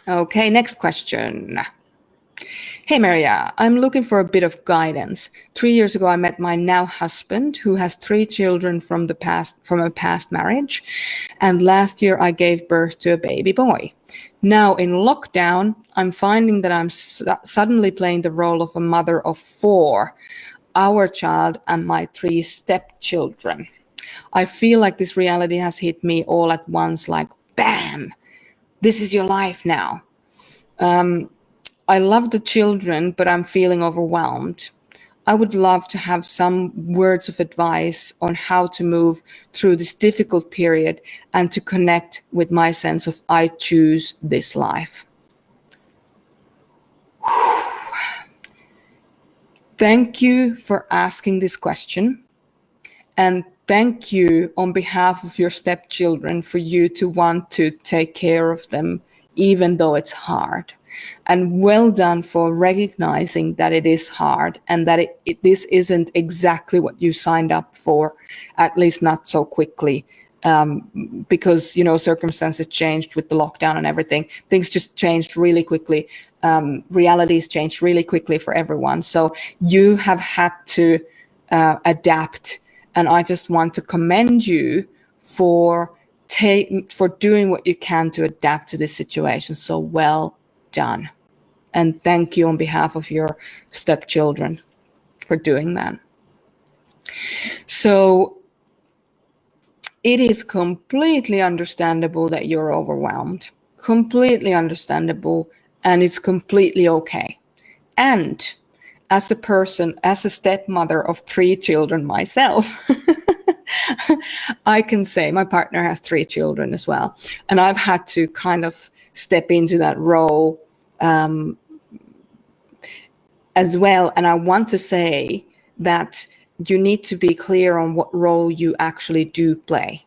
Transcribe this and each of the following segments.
Okay, next question. Hey Merja, I'm looking for a bit of guidance. 3 years ago, I met my now husband, who has 3 children from a past marriage, and last year I gave birth to a baby boy. Now in lockdown, I'm finding that I'm suddenly playing the role of a mother of 4, our child and my 3 stepchildren. I feel like this reality has hit me all at once, like bam, this is your life now. I love the children, but I'm feeling overwhelmed. I would love to have some words of advice on how to move through this difficult period and to connect with my sense of I choose this life. Thank you for asking this question. And thank you on behalf of your stepchildren for you to want to take care of them, even though it's hard. And well done for recognizing that it is hard and that this isn't exactly what you signed up for, at least not so quickly, because, circumstances changed with the lockdown and everything. Things just changed really quickly. Realities changed really quickly for everyone. So you have had to adapt. And I just want to commend you for doing what you can to adapt to this situation. So well done. And thank you on behalf of your stepchildren for doing that. So it is completely understandable that you're overwhelmed. Completely understandable. And it's completely okay. And as a stepmother of 3 children myself, I can say my partner has 3 children as well. And I've had to kind of step into that role as well. And I want to say that you need to be clear on what role you actually do play,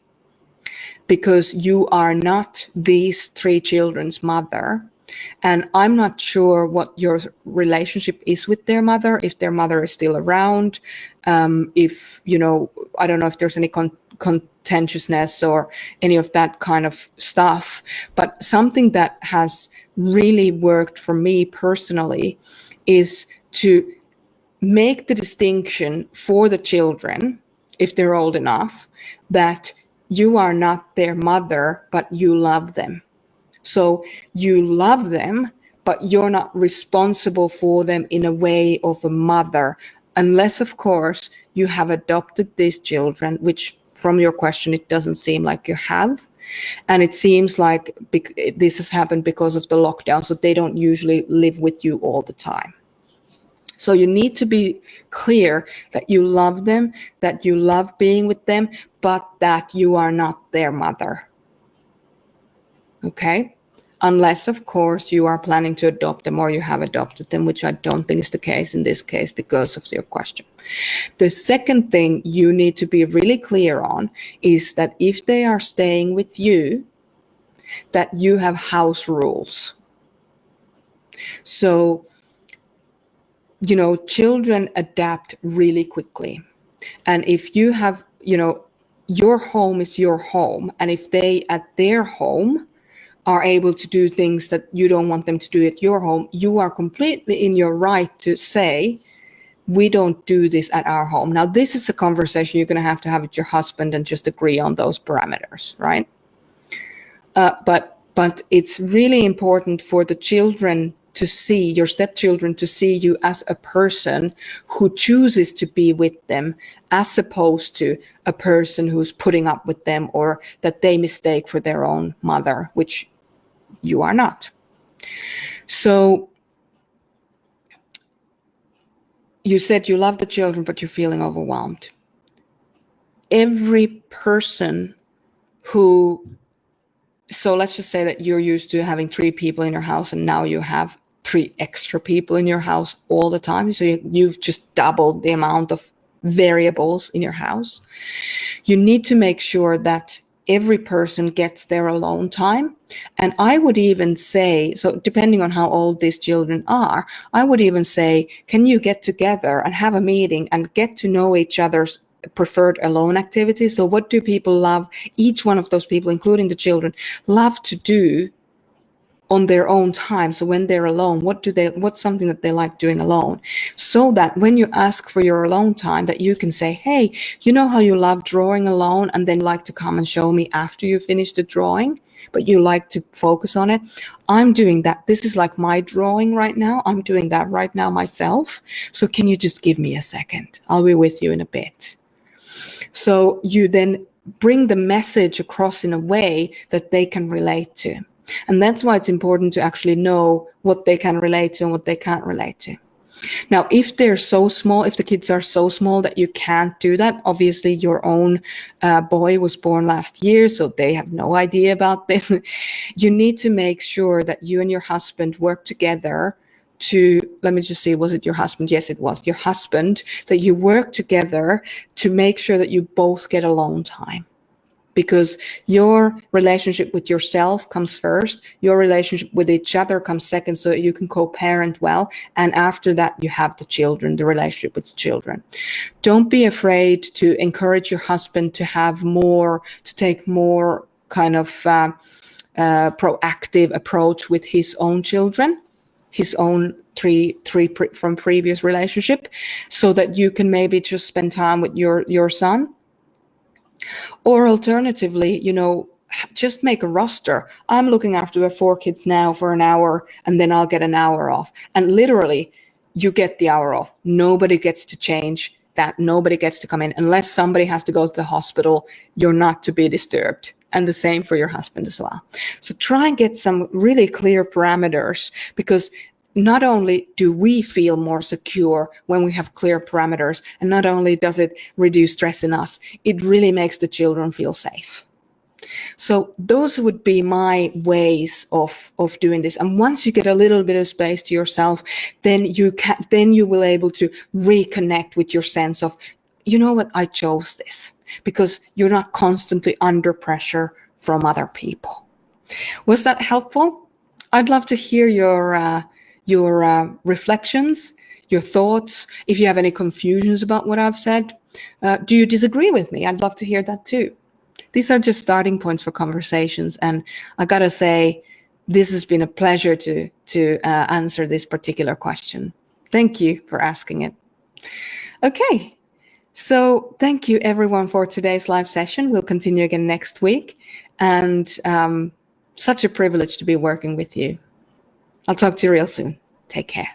because you are not these 3 children's mother. And I'm not sure what your relationship is with their mother, if their mother is still around, if, I don't know if there's any contentiousness or any of that kind of stuff. But something that has really worked for me personally is to make the distinction for the children, if they're old enough, that you are not their mother, but you love them. So you love them, but you're not responsible for them in a way of a mother, unless, of course, you have adopted these children, which from your question, it doesn't seem like you have. And it seems like this has happened because of the lockdown, so they don't usually live with you all the time. So you need to be clear that you love them, that you love being with them, but that you are not their mother. Okay? Unless, of course, you are planning to adopt them or you have adopted them, which I don't think is the case in this case because of your question. The second thing you need to be really clear on is that if they are staying with you, that you have house rules. So, children adapt really quickly. And if you have, your home is your home. And if they at their home are able to do things that you don't want them to do at your home, you are completely in your right to say, we don't do this at our home. Now, this is a conversation you're going to have with your husband and just agree on those parameters, right? But it's really important for the children to see, your stepchildren to see you as a person who chooses to be with them, as opposed to a person who's putting up with them or that they mistake for their own mother, which you are not. So you said you love the children, but you're feeling overwhelmed. Every person so let's just say that you're used to having 3 people in your house and now you have 3 extra people in your house all the time. So you've just doubled the amount of variables in your house. You need to make sure that every person gets their alone time. And I would even say, so depending on how old these children are, I would even say, can you get together and have a meeting and get to know each other's preferred alone activities? So what do people love? Each one of those people, including the children, love to do on their own time. So when they're alone, what's something that they like doing alone? So that when you ask for your alone time, that you can say, hey, you know how you love drawing alone and then like to come and show me after you finish the drawing, but you like to focus on it? I'm doing that. This is like my drawing right now. I'm doing that right now myself. So can you just give me a second? I'll be with you in a bit. So you then bring the message across in a way that they can relate to. And that's why it's important to actually know what they can relate to and what they can't relate to. Now, if they're so small, if the kids are so small that you can't do that, obviously your own boy was born last year, so they have no idea about this. You need to make sure that you and your husband work together to, let me just see, was it your husband? Yes, it was your husband, that you work together to make sure that you both get alone time. Because your relationship with yourself comes first, your relationship with each other comes second, so that you can co-parent well. And after that, you have the children, the relationship with the children. Don't be afraid to encourage your husband to have more, to take more kind of proactive approach with his own children, his own three from previous relationship, so that you can maybe just spend time with your son. Or alternatively, just make a roster. I'm looking after the 4 kids now for an hour, and then I'll get an hour off. And literally, you get the hour off. Nobody gets to change that. Nobody gets to come in. Unless somebody has to go to the hospital, you're not to be disturbed. And the same for your husband as well. So try and get some really clear parameters, because not only do we feel more secure when we have clear parameters, and not only does it reduce stress in us, it really makes the children feel safe. So those would be my ways of doing this. And once you get a little bit of space to yourself, then you will able to reconnect with your sense of, you know what, I chose this, because you're not constantly under pressure from other people. Was that helpful? I'd love to hear your reflections, your thoughts. If you have any confusions about what I've said, do you disagree with me? I'd love to hear that too. These are just starting points for conversations, and I gotta say, this has been a pleasure to answer this particular question. Thank you for asking it. Okay, so thank you everyone for today's live session. We'll continue again next week, and such a privilege to be working with you. I'll talk to you real soon. Take care.